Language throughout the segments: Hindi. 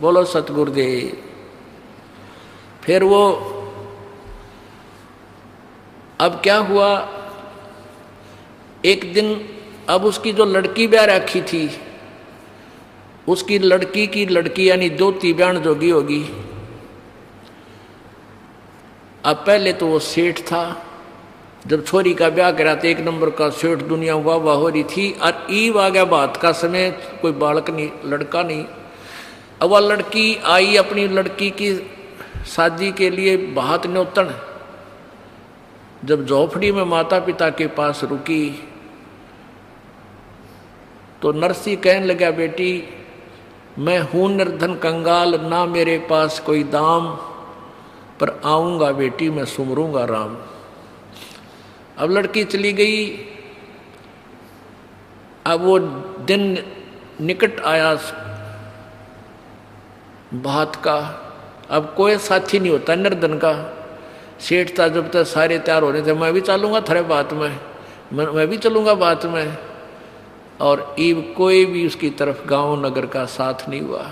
बोलो सतगुरुदेव। फिर वो अब क्या हुआ, एक दिन अब उसकी जो लड़की ब्याह रखी थी, उसकी लड़की की लड़की यानी दोती बयान जोगी होगी। अब पहले तो वो सेठ था, जब छोरी का ब्याह करा तो एक नंबर का सेठ, दुनिया वाह वाह हो रही थी। और ईब आ गया बात का समय, कोई बालक नहीं, लड़का नहीं। अब वह लड़की आई अपनी लड़की की शादी के लिए बात न्योतन, जब झोपड़ी में माता पिता के पास रुकी तो नरसी कहने लगा, बेटी मैं हूं निर्धन कंगाल, ना मेरे पास कोई दाम, पर आऊंगा बेटी मैं सुमरूंगा राम। अब लड़की चली गई। अब वो दिन निकट आया बात का। अब कोई साथी नहीं होता निर्धन का। सेठ था, जब तक सारे तैयार हो रहे थे, मैं भी चलूंगा थारे बात में, मैं भी चलूंगा बात में। और ईब कोई भी उसकी तरफ गांव नगर का साथ नहीं हुआ।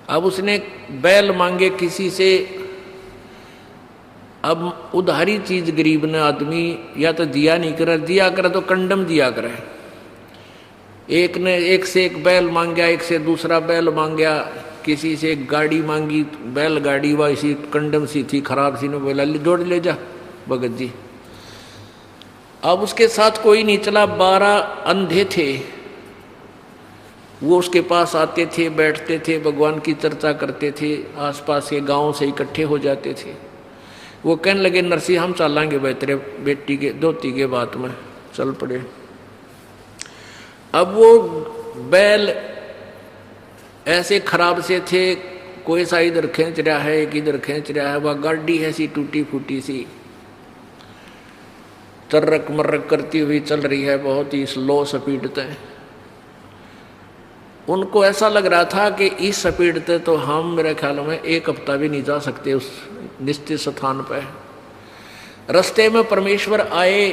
अब उसने बैल मांगे किसी से। अब उधारी चीज गरीब ने आदमी या तो दिया नहीं करे, दिया करे तो कंडम दिया करे। एक ने एक से एक बैल मांगा, एक से दूसरा बैल मांगा, किसी से एक गाड़ी मांगी, बैल गाड़ी वैसी कंडम सी थी खराब सी, ने बोला जोड़ ले जा भगत जी। अब उसके साथ कोई नहीं चला, 12 अंधे थे। वो उसके पास आते थे, बैठते थे, भगवान की चर्चा करते थे, आसपास के गांव से इकट्ठे हो जाते थे। वो कहने लगे, नरसी हम चलेंगे भाई तेरे बेटी के दोती के बात में, चल पड़े। अब वो बैल ऐसे खराब से थे, कोई सा इधर खींच रहा है, एक इधर खींच रहा है। वह गाड़ी है सी टूटी फूटी सी, तर्रक मर्रक करती हुई चल रही है, बहुत ही स्लो स्पीड तय। उनको ऐसा लग रहा था कि इस स्पीड तय तो हम मेरे ख्याल में 1 हफ्ता भी नहीं जा सकते उस निश्चित स्थान पर। रास्ते में परमेश्वर आए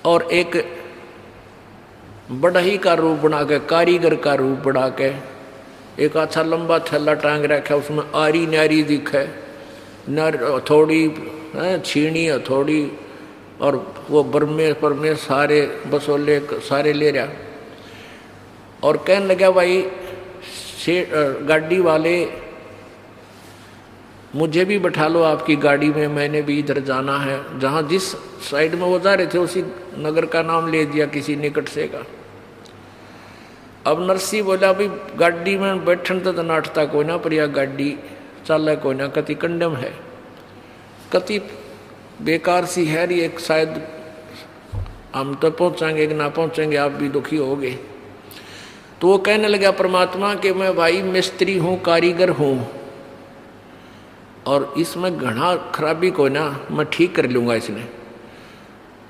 और एक बढ़ई का रूप बना के, कारीगर का रूप बना के, एक अच्छा लंबा थैला टांग रखा, उसमें आरी नारी दिखे, नर हथौड़ी छीनी हथौड़ी, और वो बरमे परमे सारे बसोले सारे ले रहा। और कहने लगा, भाई गाड़ी वाले मुझे भी बैठा लो आपकी गाड़ी में, मैंने भी इधर जाना है। जहाँ जिस साइड में वो जा रहे थे उसी नगर का नाम ले दिया किसी निकट से का। अब नरसी बोला, भाई गाड़ी में बैठन तो नाटता कोई ना, पर यह गाड़ी चल कोई ना, कति कंडम है, कति बेकार सी है ये, एक शायद हम तो पहुंचाएंगे कि ना पहुंचेंगे, आप भी दुखी होगे। तो वो कहने लगा परमात्मा कि मैं भाई मिस्त्री हूं, कारीगर हूं, और इसमें घना खराबी को ना मैं ठीक कर लूंगा इसने।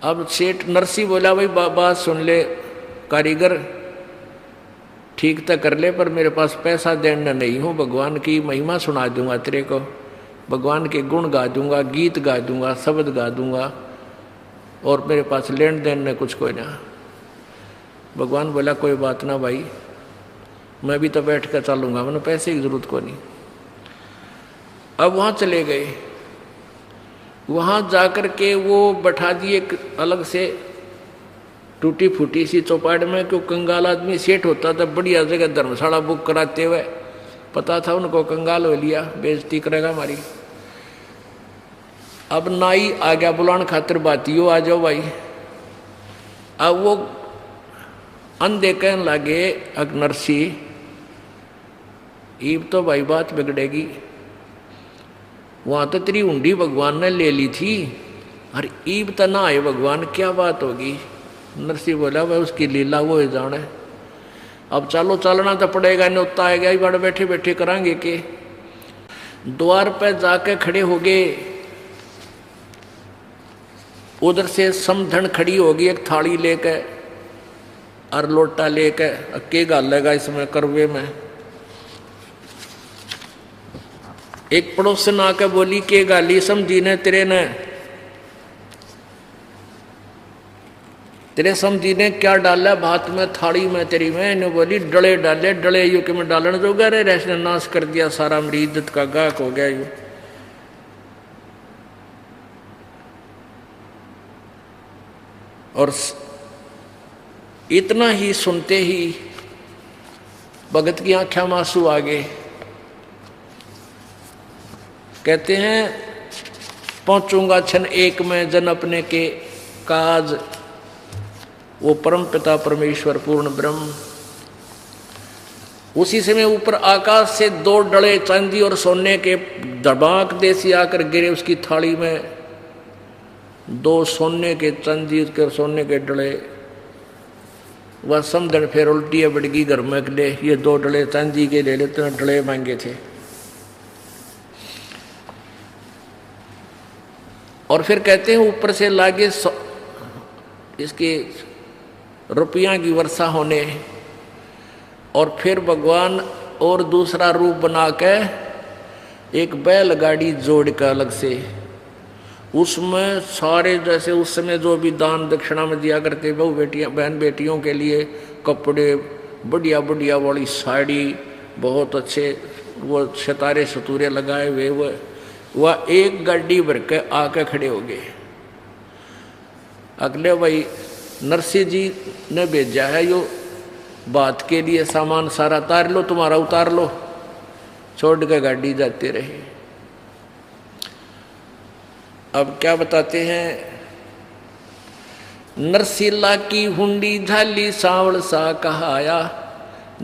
अब सेठ नरसी बोला, भाई बात सुन ले कारीगर, ठीक तो कर ले, पर मेरे पास पैसा देना नहीं हूँ, भगवान की महिमा सुना दूंगा तेरे को, भगवान के गुण गा दूंगा, गीत गा दूंगा, शब्द गा दूंगा, और मेरे पास लेन देन में कुछ कोई ना। भगवान बोला, कोई बात ना भाई, मैं भी तो बैठ कर चलूंगा, मैंने पैसे की जरूरत को नहीं। अब वहाँ चले गए। वहाँ जाकर के वो बैठा दिए एक अलग से टूटी फूटी सी चौपाट में, क्यों कंगाल आदमी सेठ होता था, बढ़िया जगह धर्मशाला बुक कराते हुए, पता था उनको कंगाल हो लिया, बेइज्जती करेगा हमारी। अब नाई आ गया बुलाने खातिर, बातियो आ जाओ भाई। अब वो अंधे कहने लगे, नरसी ईब तो भाई बात बिगड़ेगी, वहां तो तेरी उंडी भगवान ने ले ली थी, अरे ईब तो ना आए भगवान, क्या बात होगी। नरसी बोला, भाई उसकी लीला वो ही जाने, अब चलो चलना तो पड़ेगा, न्योता आएगा ही, बड़े बैठे बैठे करांगे के। द्वार पे जाके खड़े हो गए। उधर से समधन खड़ी होगी एक थाली लेके और लोटा लेके, के गालेगा इसमें करवे में। एक पड़ोसन आके बोली, के गाली समझी ने तेरे ने, तेरे समझी ने क्या डाला भात में थाली में तेरी में? ने बोली डले डाले, डले यू कि मैं डालन जोगा रे, रैसने नाश कर दिया सारा, मेरी इज्जत का गाहक हो गया यू। और इतना ही सुनते ही भगत की आंखों में आंसू आ गए। कहते हैं पहुंचूंगा क्षण एक में जन अपने के काज, वो परम पिता परमेश्वर पूर्ण ब्रह्म। उसी समय ऊपर आकाश से 2 डले चांदी और सोने के धमाक देसी आकर गिरे उसकी थाली में। 2 सोने के चांदी के सोने के डले। वह समझन फिर उल्टी है बड़गी घर में ले, ये 2 डले चांदी के ले लेते हैं, डले मांगे थे। और फिर कहते हैं ऊपर से लागे इसके रुपया की वर्षा होने। और फिर भगवान और दूसरा रूप बना के एक बैलगाड़ी जोड़ कर अलग से, उसमें सारे जैसे उस समय जो भी दान दक्षिणा में दिया करते बहु बेटियां बहन बेटियों के लिए कपड़े, बढ़िया बढ़िया वाली साड़ी, बहुत अच्छे वो सितारे सतूरे लगाए हुए, वह एक गाड़ी भर के आके खड़े हो गए। अगले भाई नरसिंह जी ने भेजा है यो बात के लिए, सामान सारा उतार लो, तुम्हारा उतार लो, छोड़ के गाड़ी जाते रहे। अब क्या बताते हैं, नरसिला की हुंडी झाली सांवल सा कहाया,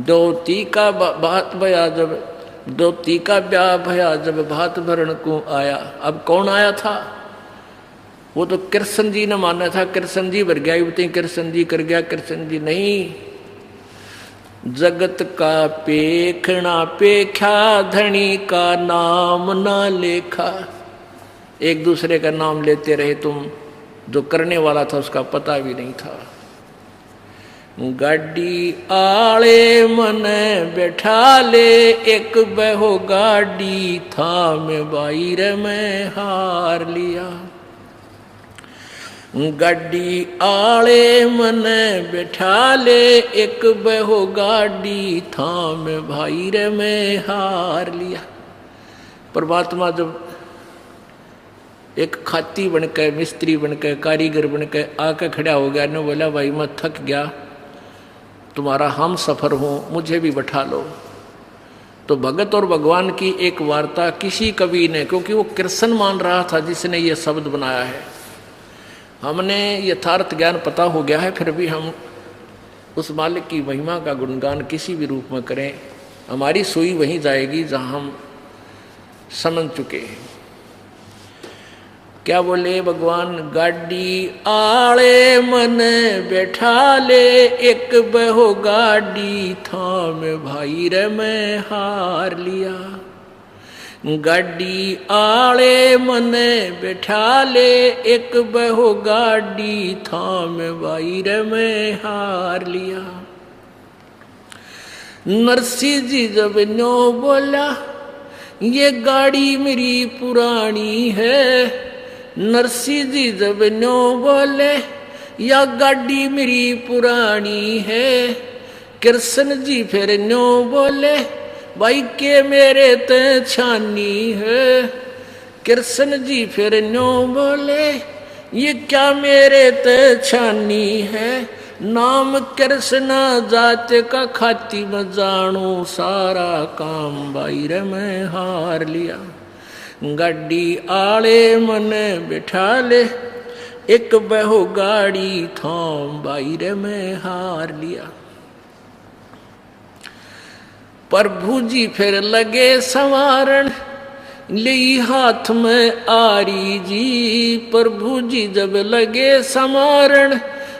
दोती का बात भया जब, दोती का ब्याह भया जब भात भरण को आया। अब कौन आया था? वो तो कृष्ण जी ने माना था, कृष्ण जी भर गया, युवती कृष्ण जी कर गया, कृष्ण जी नहीं। जगत का पेखना पेख्या, धनी का नाम ना लेखा। एक दूसरे का नाम लेते रहे तुम, जो करने वाला था उसका पता भी नहीं था। गाड़ी आले मन बैठा ले, एक बहो गाड़ी था में बाहर में हार लिया। गाड़ी आले मन बैठा ले, एक बहो गाड़ी था में बाहर में हार लिया। परमात्मा जब एक खाती बनकर, मिस्त्री बनकर, कारीगर बनकर आकर खड़ा हो गया, ने बोला भाई मैं थक गया, तुम्हारा हम सफर हूँ, मुझे भी बैठा लो। तो भगत और भगवान की एक वार्ता किसी कवि ने, क्योंकि वो कृष्ण मान रहा था जिसने ये शब्द बनाया है, हमने यथार्थ ज्ञान पता हो गया है, फिर भी हम उस मालिक की महिमा का गुणगान किसी भी रूप में करें, हमारी सुई वहीं जाएगी जहाँ हम समझ चुके हैं। क्या बोले भगवान? गाड़ी आले मन बैठा ले, एक बहो गाड़ी था में भाई रे मैं हार लिया। गाड़ी आले मन बैठा ले, एक बहो गाड़ी था में भाई रे मैं हार लिया। नरसिंह जी जब नो बोला, ये गाड़ी मेरी पुरानी है। नरसिंह जी जब नो बोले, या गाड़ी मेरी पुरानी है। कृष्ण जी फिर नो बोले, भाई के मेरे ते छानी है। कृष्ण जी फिर नो बोले, ये क्या मेरे ते छानी है। नाम कृष्ण जात का खाती में जानू, सारा काम बाहर में हार लिया। गाड़ी आले मन बिठा ले, एक बहो गाड़ी थाम बाहर में हार लिया। प्रभु जी फिर लगे संवारण, ली हाथ में आरी जी। प्रभु जी जब लगे संवारण,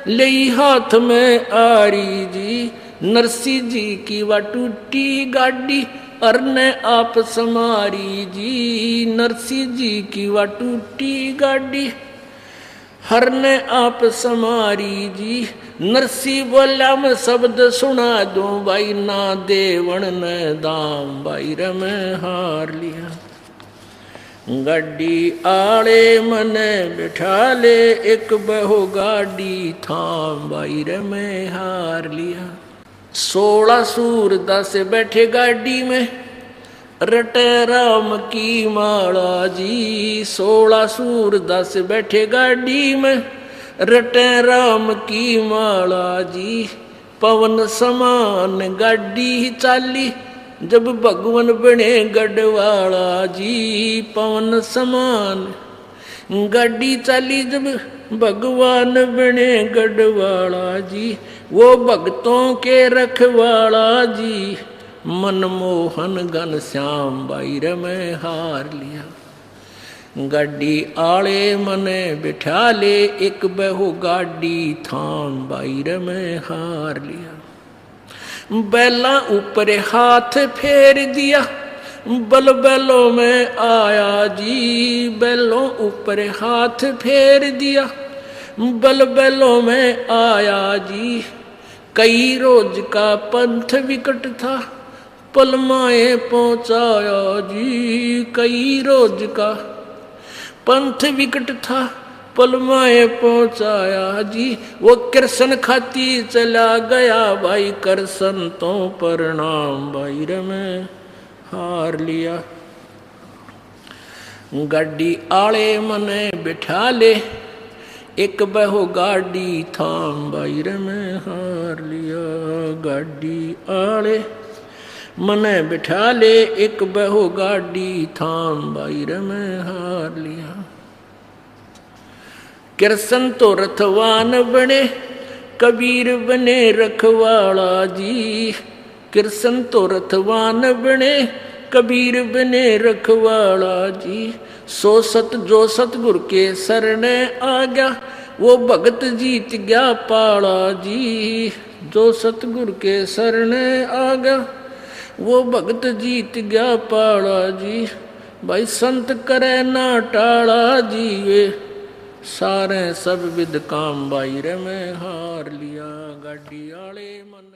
ली हाथ में आरी जी। नरसिंह जी की वा टूटी गाड़ी, अरने आप समारी जी। नरसिंह जी की वा टूटी गाड़ी, हरने आप समारी जी। नरसिंह बोला मैं शब्द सुना दूं, भाई ना देवण ने दाम, भाई रे मैं हार लिया। गाड़ी आले मने बिठा ले, एक बहु गाड़ी थाम बाई रे मैं हार लिया। 16 सूरदास बैठे गाड़ी में, रटे राम की माला जी। 16 सूरदास बैठे गाड़ी में, रटे राम की माला जी। पवन समान गाड़ी चाली, जब भगवान बने गढ़वाला जी। पवन समान गाड़ी चाली, जब भगवान बने गढ़वाला जी। वो भक्तों के रखवाला जी, मनमोहन घनश्याम बाई रे मैं हार लिया। गाड़ी आले मने बिठा ले, एक बहु गाड़ी थाम बाई रे मैं हार लिया। बैला ऊपर हाथ फेर दिया, बल बैलों में आया जी। बैलों ऊपर हाथ फेर दिया, बल बैलों में आया जी। कई रोज का पंथ विकट था, पलमाए पहुंचाया जी। कई रोज का पंथ विकट था, पलमाए पहुंचाया जी। वो कृष्ण खाती चला गया भाई, कृष्ण तो प्रणाम भाई रे मैं हार लिया। गाड़ी आले मने बिठा ले, एक बहु गाड़ी थाम भाई रे मैं हार लिया। गाड़ी आले मने बिठा ले, एक बहु गाड़ी थाम भाई रे मैं हार लिया। कृष्ण तो रथवान बने, कबीर बने रखवाला जी। कृष्ण तो रथवान बने, कबीर बने रखवाला जी। सो सत जो सतगुरु के सरने आ गया, वो भगत जीत गया पाला जी। जो सतगुरु के सरने आ गया, वो भगत जीत गया पाला जी। भाई संत करे ना टाला जी, वे सारे सब विद काम भाई रे मैं हार लिया। गाड़ी आले मन